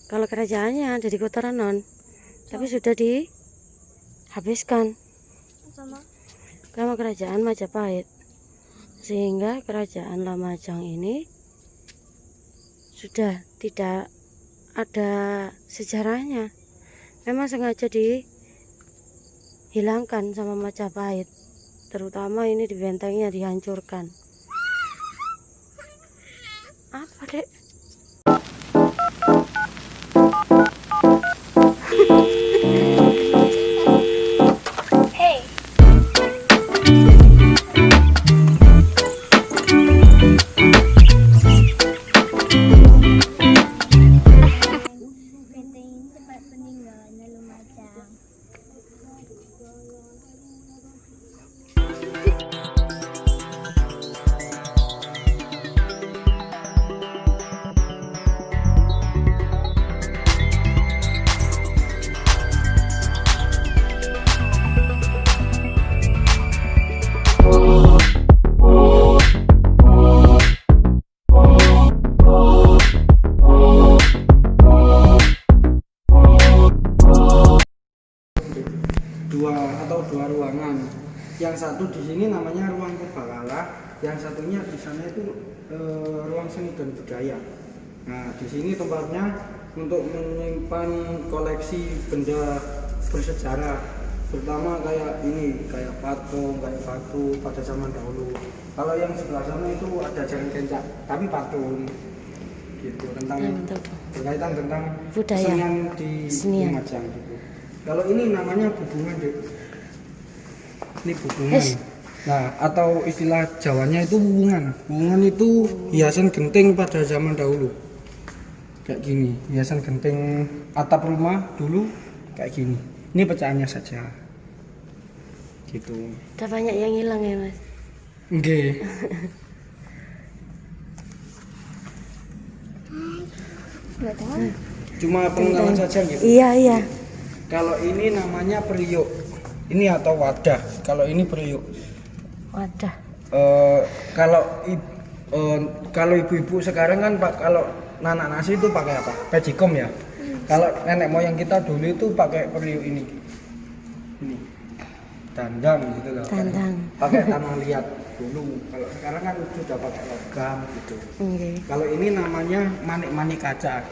Kalau kerajaannya ada di Kota Ranon, tapi sudah dihabiskan sama kerajaan Majapahit, sehingga kerajaan Lamajang ini sudah tidak ada sejarahnya. Memang sengaja dihilangkan sama Majapahit, terutama ini di bentengnya dihancurkan. Apa dek? dua ruangan. Yang satu di sini namanya ruang Purbakala, yang satunya di sana itu ruang seni dan budaya. Nah, di sini tempatnya untuk menyimpan koleksi benda bersejarah, terutama kayak ini, kayak patung, kayak batu pada zaman dahulu. Kalau yang sebelah sana itu ada jaring kencak, tapi patung gitu, tentang berkaitan tentang budaya kesenian di Lumajang gitu. Kalau ini namanya bubungan, Dek. Ini bubungan. Nah, atau istilah Jawanya itu bubungan. Bubungan itu hiasan genting pada zaman dahulu. Kayak gini, hiasan genting atap rumah dulu kayak gini. Ini pecahannya saja. Gitu. Udah banyak yang hilang ya, Mas? Nggih. Cuma pengenalan saja gitu. Iya. Kalau ini namanya periuk. Ini atau wadah. Kalau ini periuk. Wadah. Kalau ibu-ibu sekarang kan Pak, kalau nanak nasi itu pakai apa? Pecikom ya. Kalau nenek moyang kita dulu itu pakai periuk ini. Ini. Dandang gitu loh. Dandang. Pakai tanah liat dulu. Kalau sekarang kan sudah pakai logam gitu. Kalau ini namanya manik-manik kaca.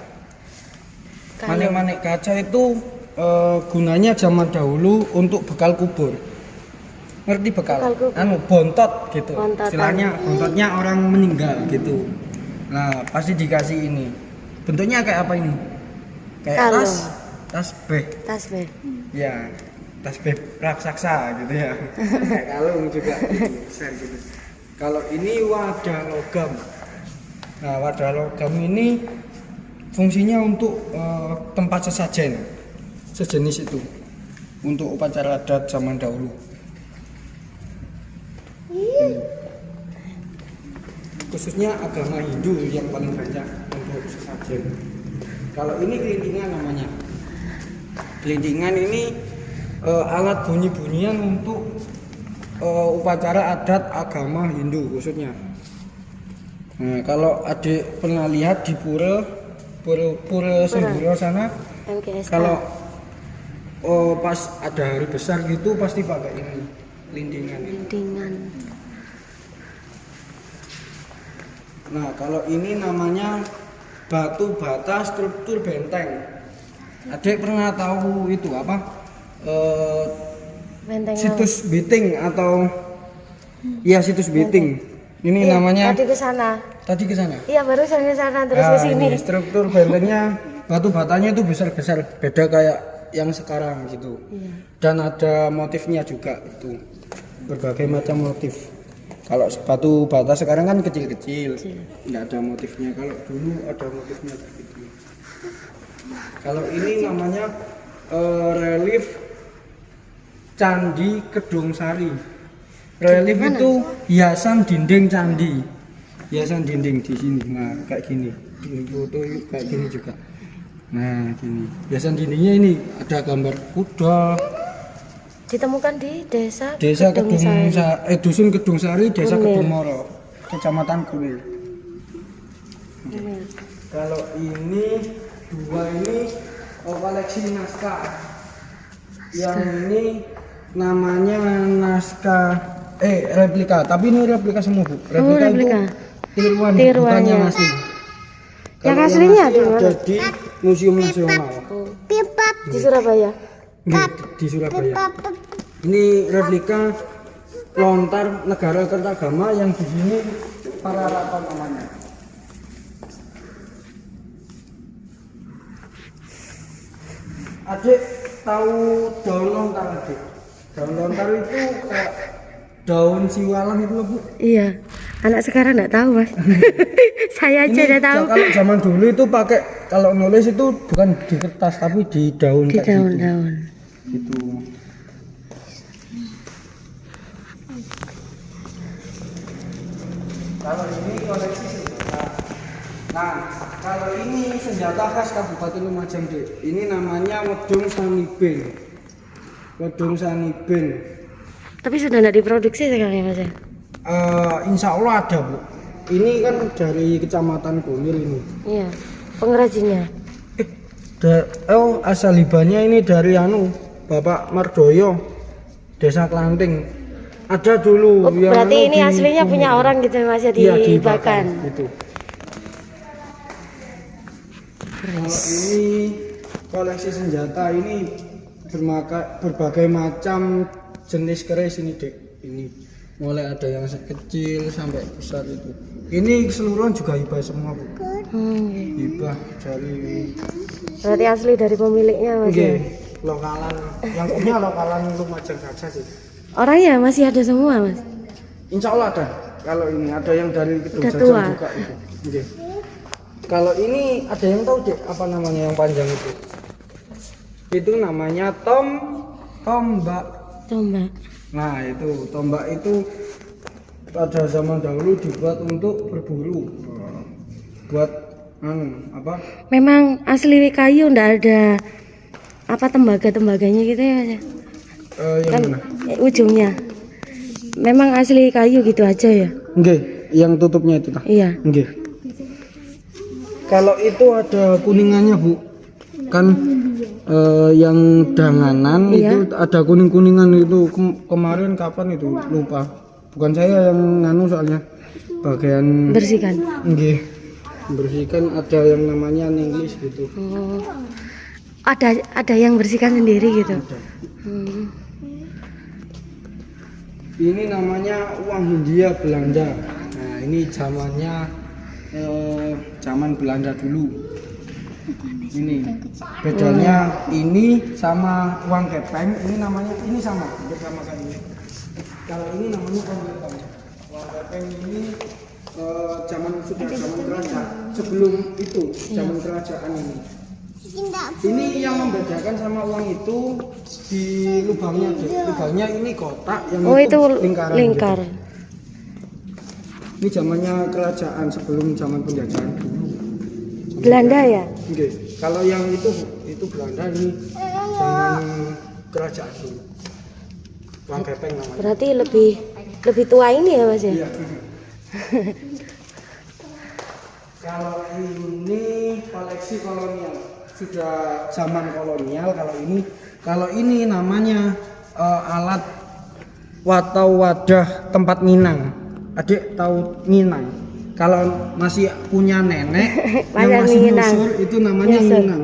Manik-manik kaca itu gunanya zaman dahulu untuk bekal kubur. Ngerti bekal? Bontot gitu. Istilahnya bontotnya orang meninggal gitu. Nah, pasti dikasih ini. Bentuknya kayak apa ini? Kayak tasbih. Tasbih. Ya, tasbih raksasa gitu ya. Kayak kalung juga gitu. Kalau ini wadah logam. Nah, wadah logam ini fungsinya untuk tempat sejenis itu, untuk upacara adat zaman dahulu. Khususnya agama Hindu yang paling banyak untuk sesajen. Kalau ini kelintingan namanya. Kelintingan ini alat bunyi-bunyian untuk upacara adat agama Hindu khususnya. Nah, kalau adik pernah lihat di Pura Semburo sana, MGSK. Kalau pas ada hari besar gitu pasti pakai ini, lintingan. Nah, kalau ini namanya batu bata struktur benteng. Adik pernah tahu itu apa? Situs Biting atau ya situs Biting. Ini iya, namanya. Tadi ke sana. Iya, baru ke sana terus ke sini. Ini struktur bentengnya, batu batanya itu besar-besar, beda kayak yang sekarang gitu. Iya. Dan ada motifnya juga itu. Berbagai macam motif. Kalau batu bata sekarang kan kecil-kecil, nggak ada motifnya. Kalau dulu ada motifnya gitu. Kalau ini namanya relief Candi Kedung Sari. Relief itu hiasan dinding candi. Hiasan dinding di sini. Nah, kayak gini. Di foto kayak gini juga. Nah, gini. Hiasan dindingnya ini ada gambar kuda. Ditemukan di desa Kedung Sari. Dusun Kedung Sari, Desa Kedung Moro, Kecamatan Kunir. Kalau ini dua ini koleksi naskah. Yang ini namanya naskah replika, tapi ini replika semua Bu. Replika, replika. Itu tiruan, Tiruannya. bukannya asli. Yang Kalau aslinya asli di mana? ada di Museum Nasional. Di Surabaya. Nggih, di Surabaya. Ini replika lontar negara Kertagama yang di sini Pararaton namanya. Adik tahu daun lontar adik? Daun lontar itu kayak daun siwalan itu loh Bu. Iya. Anak sekarang enggak tahu, Mas. Saya aja Ini udah tahu. kalau zaman dulu itu pakai, kalau nulis itu bukan di kertas tapi di daun Di kayak gitu. daun-daun. Gitu. Kalau ini koleksi senjata. Nah, kalau ini senjata khas Kabupaten Lumajang, Dek. Ini namanya wedung sanibin. Wedung sanibin. Tapi sudah enggak diproduksi sekarang ya, Mas ya? Insya Allah ada Bu. Ini kan dari Kecamatan Kunil ini. Iya. Pengrajinnya. Asal hibahnya ini dari Bapak Mardoyo, Desa Klanting. Ada dulu yang berarti ini di aslinya Kunil. punya orang gitu Mas ya, Iya, dibakar. Gitu. Kalau ini koleksi senjata ini berbagai macam jenis keris ini Dek. Ini mulai ada yang kecil sampai besar itu. Ini keseluruhan juga hibah semua Bu. Hibah dari. Berarti asli dari pemiliknya Mas ya. Lokalan, yang punya lokalan Lumajang saja sih. Orangnya masih ada semua Mas. Insya Allah ada. Kalau ini ada yang dari Kedung Udah Jajang tua. juga itu. Oke. Kalau ini ada yang tahu Dek apa namanya yang panjang itu? Itu namanya tombak. Tombak. Nah itu tombak itu pada zaman dahulu dibuat untuk berburu, buat apa? Memang asli kayu, ndak ada apa tembaganya gitu ya Mas ya? Yang Kan mana? Ujungnya. Memang asli kayu gitu aja ya? Nggih, yang tutupnya itu tah. Iya. Nggih. Kalau itu ada kuningannya Bu, kan yang danganan Iya. itu ada kuning-kuningan itu kemarin kapan itu lupa. Bukan saya yang nganu soalnya bagian Bersihkan. nggih. Bersihkan ada yang namanya English gitu. Oh. Ada yang bersihkan sendiri gitu. Ada. Hmm. Ini namanya uang Hindia Belanda. Nah, ini zamannya zaman Belanda dulu. Ini bedanya ini sama uang kepeng, ini namanya ini sama, bersama kayak ini. Kalau ini namanya uang kepeng. Uang kepeng ini zaman kerajaan. Sebelum itu zaman kerajaan ini. Ini yang membedakan sama uang itu di lubangnya, lubangnya ini kotak, yang Oh itu lingkaran. lingkar. Gitu. Ini zamannya kerajaan sebelum zaman penjajahan dulu. Belanda ya? Oke. Kalau yang itu Belanda, ini zaman kerajaan dulu. Uang kepeng namanya. Berarti lebih tua ini ya Mas ya? Iya. Kalau ini koleksi kolonial, sudah zaman kolonial. Kalau ini namanya alat atau wadah tempat nginang. Adik tahu nginang? Kalau masih punya nenek yang masih nyusur itu namanya nginang.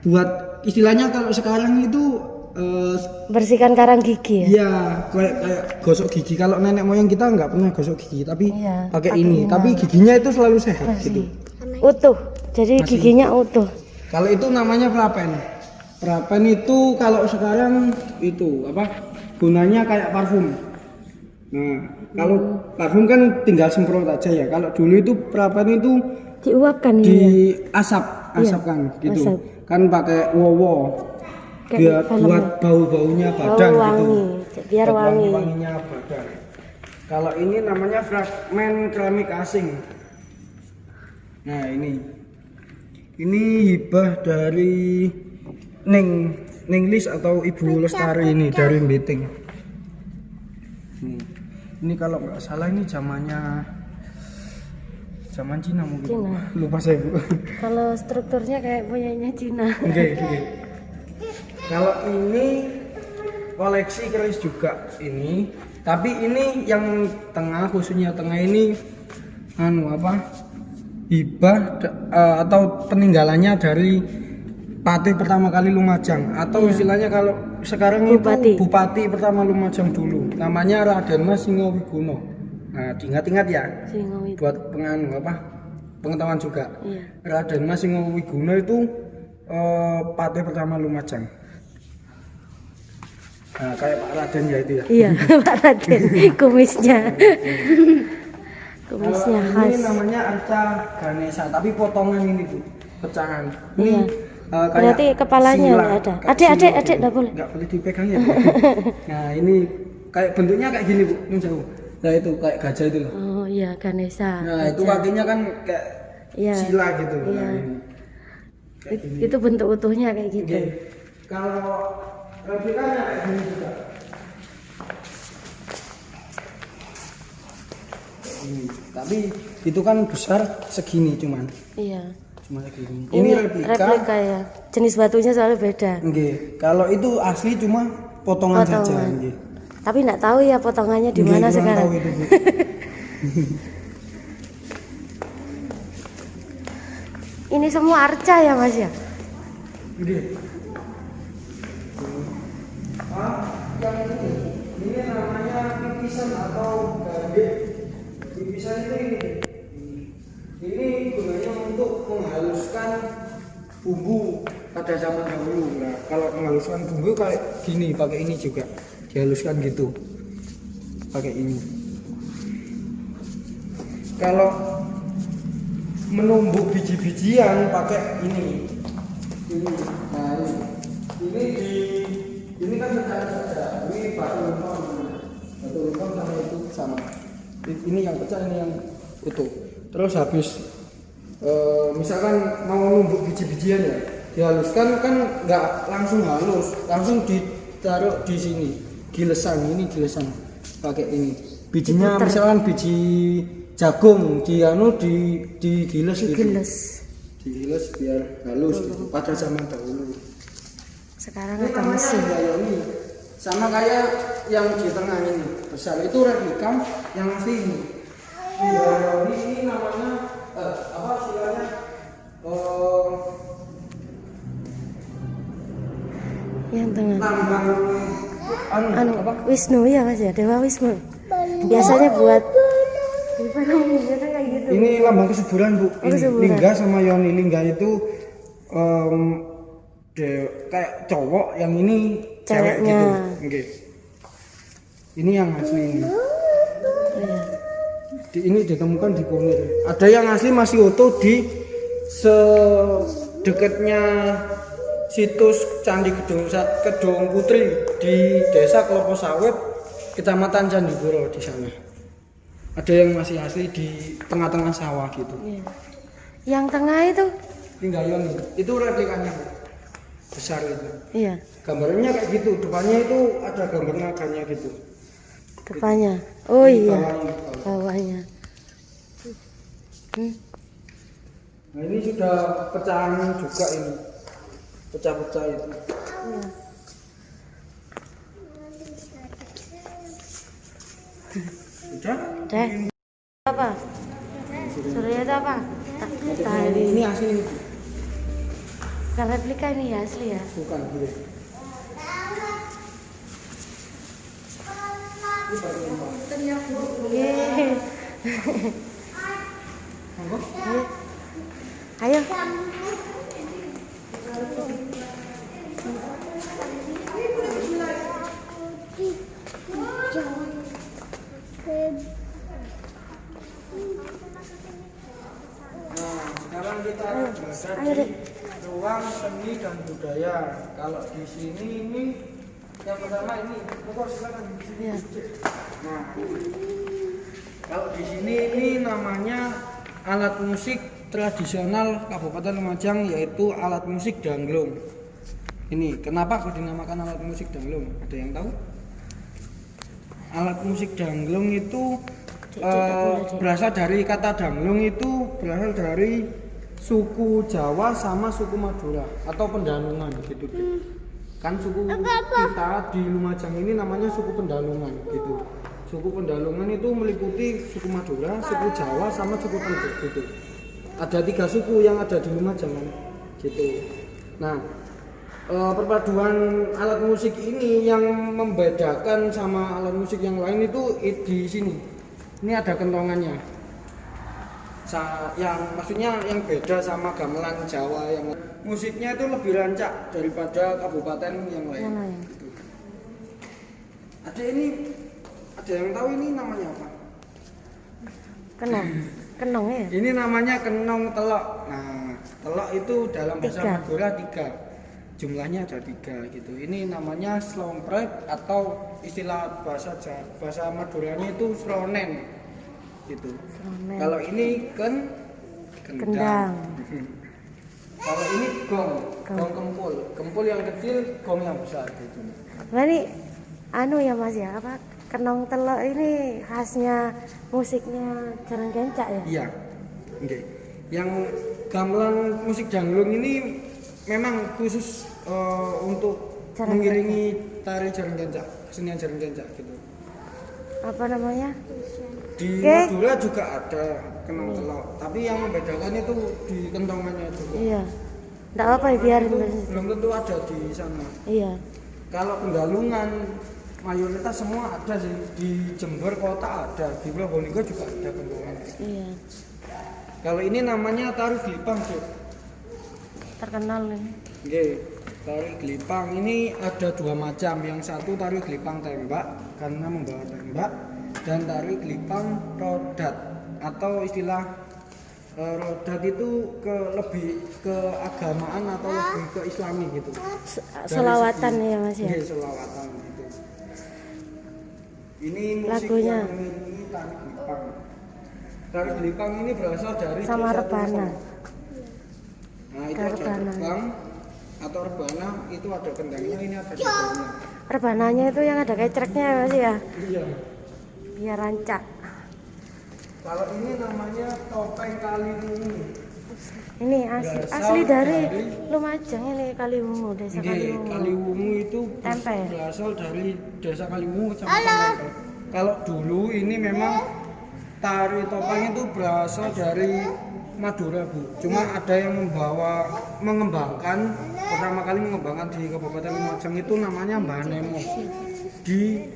Buat istilahnya kalau sekarang itu bersihkan karang gigi ya? iya, kayak gosok gigi. Kalau nenek moyang kita nggak pernah gosok gigi, tapi Iya, pakai pakai ini. nginang. Tapi giginya itu selalu sehat gitu. Utuh. Jadi Masih. giginya utuh. Kalau itu namanya prapen. Prapen itu kalau sekarang itu apa? Gunanya kayak parfum. Nah, kalau parfum kan tinggal semprot aja ya. Kalau dulu itu prapen itu Diuapkan di ini ya? asapkan gitu. asap. Kan pakai wowo. Biar Kayak film buat ya? bau-baunya Bau badan wangi, gitu. biar Buat wangi. wangi-wanginya badan. Kalau ini namanya fragmen keramik asing. Nah, ini hibah dari Ninglis atau Ibu Lestari ini dari Mbiting. Ini kalau nggak salah ini zamannya Zaman Cina mungkin. Cina. Lupa saya Bu. Kalau strukturnya kayak punyanya Cina. Oke. Kalau ini koleksi keris juga ini, tapi ini yang tengah, khususnya tengah ini hibah atau peninggalannya dari Patih pertama kali Lumajang, atau istilahnya kalau sekarang Bupati. itu Bupati pertama Lumajang dulu, namanya Raden Mas Singowigono. Nah, diingat-ingat ya, Singowigono. buat pengetahuan juga. Iya. Raden Mas Singowigono itu Patih pertama Lumajang. Nah, kayak Pak Raden ya itu ya. Iya, Pak Raden, kumisnya. Kumisnya Kalau khas. ini namanya arca Ganesha, tapi potongan ini Bu, pecahan. Iya. Kayak Berarti kepalanya sila, nggak ada. kayak Adik, sila, nggak boleh. nggak boleh dipegang ya Bu. Nah ini kayak bentuknya kayak gini Bu, ini jauh. Nah itu kayak gajah itu loh. Oh iya, Ganesha. Nah itu kakinya kan kayak Iya. sila gitu. Iya. Nah ini kayak gini. Itu bentuk utuhnya kayak gitu. Oke. Kalau replikanya kayak gini juga. Ini. Tapi itu kan besar segini cuman. Iya. Cuma segini. Ini replika ya. Jenis batunya soalnya beda. Nggih. Kalau itu asli cuma potongan saja nggih. Tapi nggak tahu ya potongannya di Nggih, mana kurang sekarang. tahu itu, Bu. Ini semua arca ya Mas ya? Nggih. Yang ini namanya pipisan atau gandek. Pipisan itu ini. Ini gunanya untuk menghaluskan bumbu pada zaman dahulu. Nah, kalau menghaluskan bumbu kayak gini, pakai ini juga dihaluskan gitu. Pakai ini. Kalau menumbuk biji-bijian pakai ini. Nah, ini kan pecah saja. Ini batu lumpur sama itu sama. Ini yang pecah, ini yang utuh. Terus habis misalkan mau numbuk biji-bijian ya, dihaluskan kan nggak langsung halus, langsung ditaruh di sini, gilesan. Ini gilesan pakai ini. Bijinya misalkan biji jagung digiles gitu. Digiles biar halus gitu, pada zaman dahulu. Sekarang Ini ada namanya mesin. Hindayoni. Sama kayak yang di tengah ini besar itu replika, yang asli ini. Hindayoni ini namanya apa istilahnya? Yang tengah. Lambang apa? Wisnu ya Mas ya, Dewa Wisnu. Biasanya buat biasanya kayak gitu. Ini lambang kesuburan Bu. Ini kesuburan. Lingga sama Yoni. Lingga itu kayak cowok, yang ini cewek Ceweknya. gitu. Oke. Ini yang asli ini. Iya. Ini ditemukan di Kunir. Ada yang asli masih utuh di sedekatnya situs Candi Kedung Putri di Desa Klopo Sawit, Kecamatan Candipuro di sana. Ada yang masih asli di tengah-tengah sawah gitu. Iya. Yang tengah itu? Hindayoni itu replikanya Bu. Besar itu. Iya. Gambarnya kayak gitu. Depannya itu ada gambar naganya gitu. Depannya. Oh iya. Bawahnya. Bawahnya. Nah ini sudah pecahan juga ini. Pecah-pecah itu. Iya. Sudah? Deh. Apa? Surya itu apa? Tali. Ini asli, Bukan replika ini ya, asli ya. bukan gitu. Yeay. Ayo. Nah, sekarang kita berada Ayo, di Dek. ruang seni dan budaya. Kalau di sini ini yang pertama ini, pokok silakan di sini. Iya. Nah, kalau di sini ini namanya alat musik tradisional Kabupaten Lumajang, yaitu alat musik dangdung. Ini kenapa kok dinamakan alat musik dangdung? Ada yang tahu? Alat musik dangdung itu Berasal dari kata danglung itu berasal dari suku Jawa sama suku Madura atau Pendalungan gitu. Kan suku kita di Lumajang ini namanya suku Pendalungan gitu. Suku Pendalungan itu meliputi suku Madura, suku Jawa sama suku Tengger gitu. Ada 3 suku yang ada di Lumajang kan gitu. Nah, perpaduan alat musik ini yang membedakan sama alat musik yang lain itu di sini. Ini ada kentongannya. Yang maksudnya yang beda sama gamelan Jawa yang musiknya itu lebih rancak daripada kabupaten yang lain. Gitu. Ada yang tahu ini namanya apa? Kenong ya? Ini namanya kenong telok. Nah, telok itu dalam bahasa Madura 3. Jumlahnya ada 3 gitu. Ini namanya slomprek atau istilah bahasa Maduranya itu sronen gitu. Kalau ini kendang. Kalau ini gong kempul yang kecil, gong yang besar gitu. Nah, ini ya Mas ya, apa kenong telok ini khasnya musiknya Jaran Kencak ya? Iya. Okay. Yang gamelan musik janglung ini memang khusus untuk mengiringi tari Jaran Kencak, kesenian Jaran Kencak gitu. Apa namanya? Di Madura juga ada kenong telok, tapi yang membedakan itu di kentongannya juga. Iya. Enggak apa-apa ya, biarin. Belum tentu ada di sana. Iya. Kalau Pendalungan mayoritas semua ada sih, di Jember kota ada, di Probolinggo juga ada kentongan. Iya. Kalau ini namanya tari gelipang, Cuk. Terkenal ini. Nggih. Tari gelipang ini ada 2 macam. Yang satu tari gelipang tembak karena membawa tembak, dan tari gelipang rodat atau istilah rodat itu lebih ke agamaan atau lebih ke Islami gitu. Selawatan ya Mas ya. Iya, selawatan gitu. Ini musik lagunya yang mengiringi tari gelipang. Tari gelipang ini berasal dari sama rebana. Nah, itu ada rebang atau rebana, itu ada kendangnya, ini ada kendangnya. Rebananya itu yang ada kecreknya ya Mas ya? Iya. Biar rancak. Kalau ini namanya topeng Kaliwungu. Ini asli dari Lumajang ini, Kaliwungu, desa Kaliwungu. Kaliwungu itu berasal dari desa Kaliwungu, Kecamatan Tempe. Kalau dulu ini memang tari topeng itu berasal dari Madura, Bu. Cuma ada yang pertama kali mengembangkan di Kabupaten Lumajang itu namanya Mbah Nemo di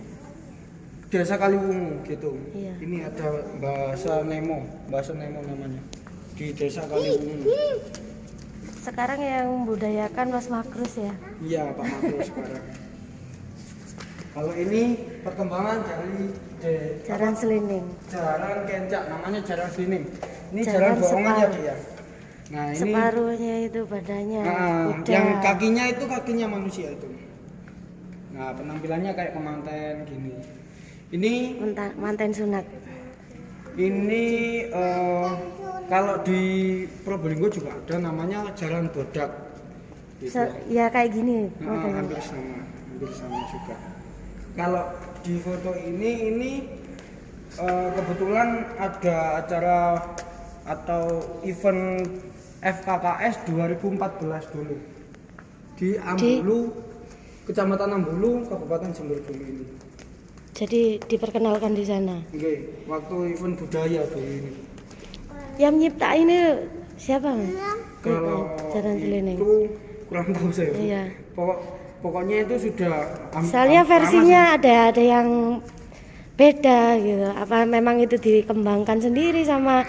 desa Kaliwungu gitu. Iya. Ini ada bahasa Nemo namanya di desa Kaliwungu. Sekarang yang membudayakan Mas Makrus ya? Iya, Pak Makrus sekarang. Kalau ini perkembangan dari Jaran Selining. Jaran Kencak, namanya Jaran Selining. Ini jaran bohongan ya dia. Nah, ini separuhnya itu badannya. Yang kakinya itu kakinya manusia itu. Nah, penampilannya kayak kemanten gini. Ini manten sunat. Ini kalau di Probolinggo juga ada namanya jaran bodak. Gitu. Ya kayak gini. Hampir sama juga. Kalau di foto ini kebetulan ada acara atau event FKKS 2014 dulu di Ambulu, Kecamatan Ambulu, Kabupaten Jember dulu ini. Jadi diperkenalkan di sana. Oke, waktu event budaya dulu ini. Yang nyipta ini siapa, Mas? Kalau Jaran Selining. Itu kurang tahu saya. Iya. Pokoknya itu sudah soalnya versinya ada yang beda gitu. Apa memang itu dikembangkan sendiri sama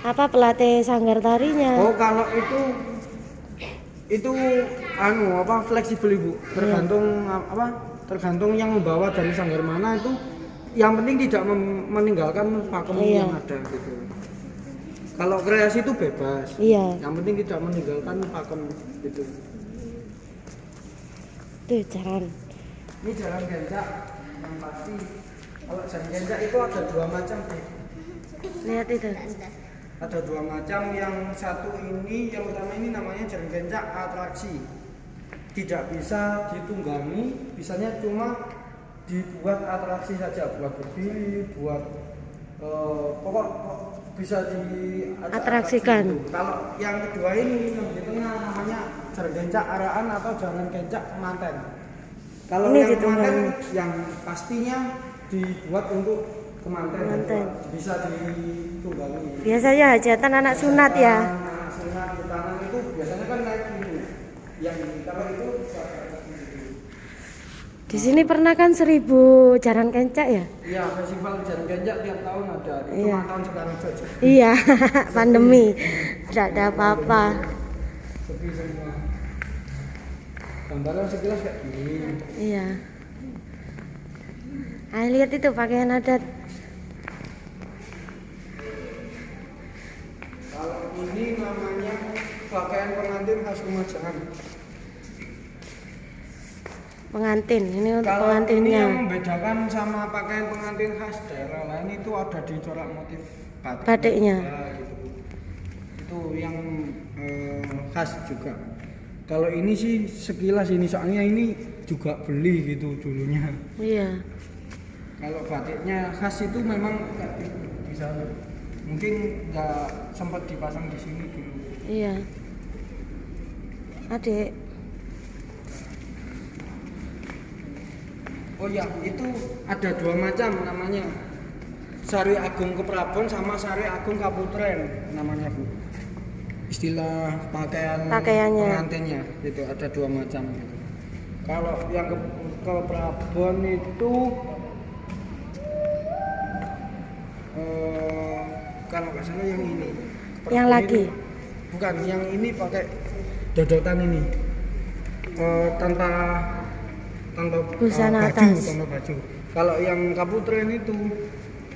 pelatih sanggar tarinya? Oh, kalau itu fleksibel, Ibu. Tergantung yang membawa dari sanggar mana itu. Yang penting tidak meninggalkan pakem yang ada gitu. Kalau kreasi itu bebas. Iya. Yang penting tidak meninggalkan pakem gitu. Tuh jaran. Ini jaran kencak yang pasti. Kalau jaran kencak itu ada 2 macam. Lihat itu. Ada 2 macam, yang satu ini, yang utama ini namanya jaran kencak atraksi. Tidak bisa ditunggangi, bisanya cuma dibuat atraksi saja, buat berdiri, buat pokok bisa atraksikan. gitu. Kalau yang kedua ini yang di tengah namanya jaran kencak arahan atau jaran kencak kemanten. Kalau Ini yang di kemanten tengah. yang pastinya dibuat untuk kemanten. Kemanten. Bisa ditunggangi. Biasanya hajatan anak sunat ya. Anak sunat di tangan itu biasanya kan naik ini. Yang kalau itu bisa Di sini pernah kan 1000 jaran kencak ya? iya, festival jaran kencak tiap tahun ada. Itu Iya. tahun sekarang saja. Iya, pandemi. Tidak ada apa-apa. Sepi semua. Gambaran sekilas kayak gini. Iya. Ayo lihat itu pakaian adat. Kalau ini namanya pakaian pengantin khas Lumajang. Pengantin, ini untuk Kalau ini yang pengantinnya. membedakan sama pakaian pengantin khas daerah lain itu ada di corak motif batik. Batiknya. Ya, gitu. Itu yang khas juga. Kalau ini sih sekilas ini soalnya ini juga beli gitu dulunya. Iya. Kalau batiknya khas itu memang kayak di sana. Mungkin nggak sempat dipasang di sini dulu. Iya. Adik, Oh ya, itu ada dua macam namanya. Sari Agung Keprabon sama Sari Agung Kaputren namanya, Bu. Istilah Pakaiannya. pengantinnya itu ada dua macam gitu. Kalau yang Keprabon itu kalau nggak salah yang ini. yang Keprabon lagi. itu- bukan, yang ini pakai dodotan ini. Tanpa Busana baju, atas. tanpa baju. Kalau yang Kaputren itu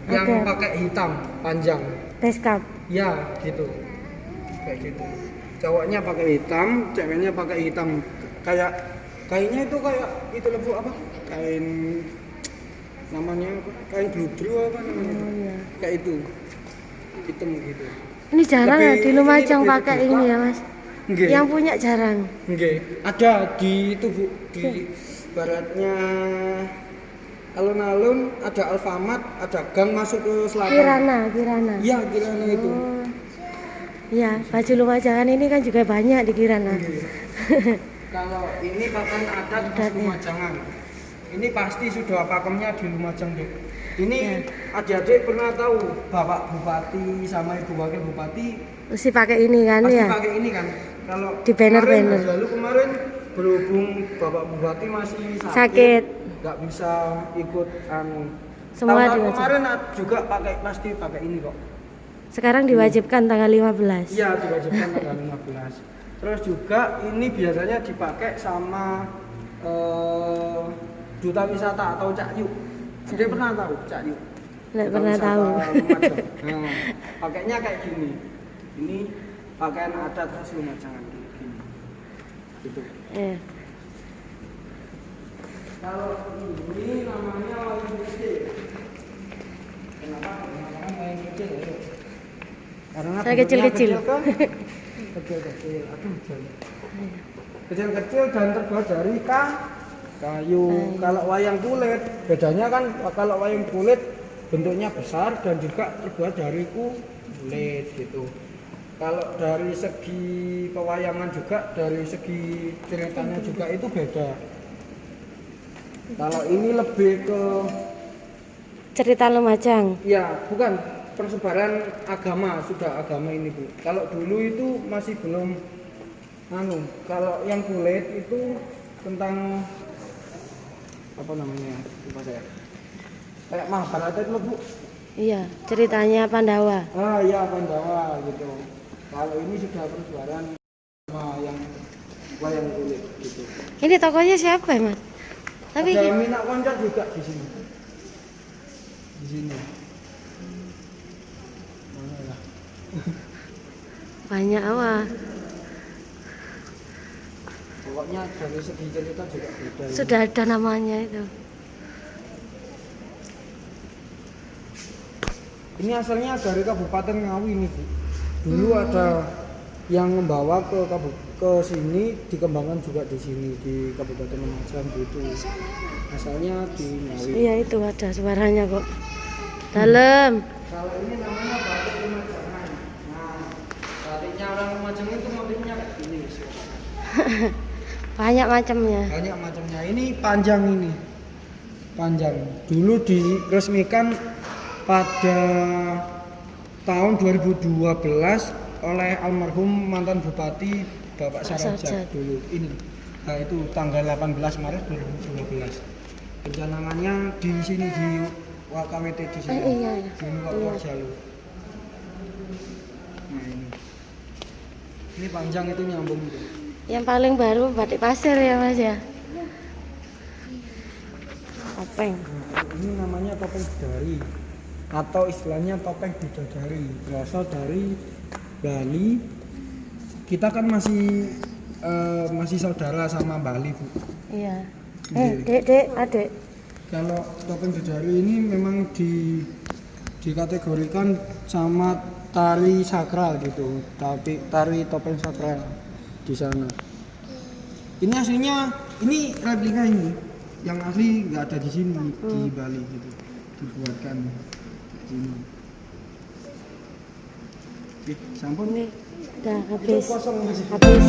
yang Ada. pakai hitam panjang. Beskap. Ya, gitu. Kayak gitu. Cowoknya pakai hitam, ceweknya pakai hitam. Kainnya itu kayak itu loh, Bu, apa? Kain namanya apa? Kain bludru apa namanya? Oh, iya. Kayak itu. Hitam gitu. Ini jarang ya di Lebih- Lumajang lebih pakai terbuka. ini ya Mas. Nggih. Yang punya jarang. Nggih, ada di itu, Bu, di baratnya alun-alun ada Alfamart, ada gang masuk ke selatan. Kirana. Iya, Kirana itu. Oh. Iya, baju Lumajangan ini kan juga banyak di Kirana. Nggih. Kalau ini pakaian adat khas Adatnya. Lumajangan. Ini pasti sudah pakemnya di Lumajang, Dek. Ini Ya. adik-adik pernah tahu Bapak Bupati sama Ibu Wakil Bupati Mesti pakai ini kan pasti ya. pakai ini kan. Kalau Di banner-banner. lalu kemarin berhubung Bapak Bupati masih Sakit. nggak bisa ikut Semua tahun diwajib. kemarin juga pasti pakai ini kok. Sekarang diwajibkan tanggal 15. Iya, diwajibkan tanggal 15. Terus juga ini biasanya dipakai sama duta wisata atau Cak Yu. Jadi pernah tahu Cak Yu? Nggak Duta pernah wisata tahu. Lumajang. Nah, pakainya kayak gini. Ini pakaian adat khas Lumajang kayak gini. Gitu. Iya. Kalau ini namanya wayang kecil. Kenapa namanya wayang kecil? Karena Saya bentuknya kecil-kecil. kan? Kecil-kecil. Aduh, jangan. Kecil-kecil dan terbuat dari kayu. Kalau wayang kulit, bedanya kan kalau wayang kulit bentuknya besar dan juga terbuat dari kulit gitu. Kalau dari segi pewayangan juga, dari segi ceritanya juga itu beda. Kalau ini lebih ke Cerita Lumajang. ya bukan persebaran agama, sudah agama ini, Bu. Kalau dulu itu masih belum kalau yang kulit itu tentang apa namanya? Lupa saya. Kayak Mahabharata itu, Bu. Iya, ceritanya Pandawa. Ah ya, Pandawa gitu. Kalau ini sudah persebaran yang wayang kulit gitu. Ini tokonya siapa ya Mas? Tapi Ada Minak Koncat juga di sini. Di sini. Mana ya? banyak apa? Pokoknya dari segi cerita juga beda. ini. Sudah ada namanya itu. Ini asalnya dari Kabupaten Ngawi nih, Bu. Dulu ada yang membawa ke sini, dikembangkan juga di sini di Kabupaten Lumajang gitu. Asalnya di Ngawi. Iya itu ada suaranya kok. Dalam. Kalau ini namanya batik Lumajangan. Nah, batiknya orang Lumajang itu motifnya kayak gini. Banyak macamnya. Banyak macamnya. Ini panjang ini. Panjang. Dulu diresmikan pada tahun 2012 oleh almarhum mantan Bupati Bapak Sarojak dulu. Ini. Nah, itu tanggal 18 Maret 2012. Pencanangannya di sini di WKWT di sini. Iya. Di Luar Jalur. Nah, ini panjang itu nyambung itu. Yang paling baru batik pasir ya Mas ya. Topeng. Ini namanya topeng bidadari atau istilahnya topeng bidadari. Berasal dari Bali. Kita kan masih saudara sama Bali, Bu. Iya. Jadi, Dek, adik. kalau topeng bidadari ini memang dikategorikan sama tari sakral gitu, tapi tari topeng sakral di sana. Ini aslinya, ini replika ini, yang asli nggak ada di sini di Bali gitu, dibuatkan di sini. Oke, sampun Ini udah itu habis. kosong masih. Habis.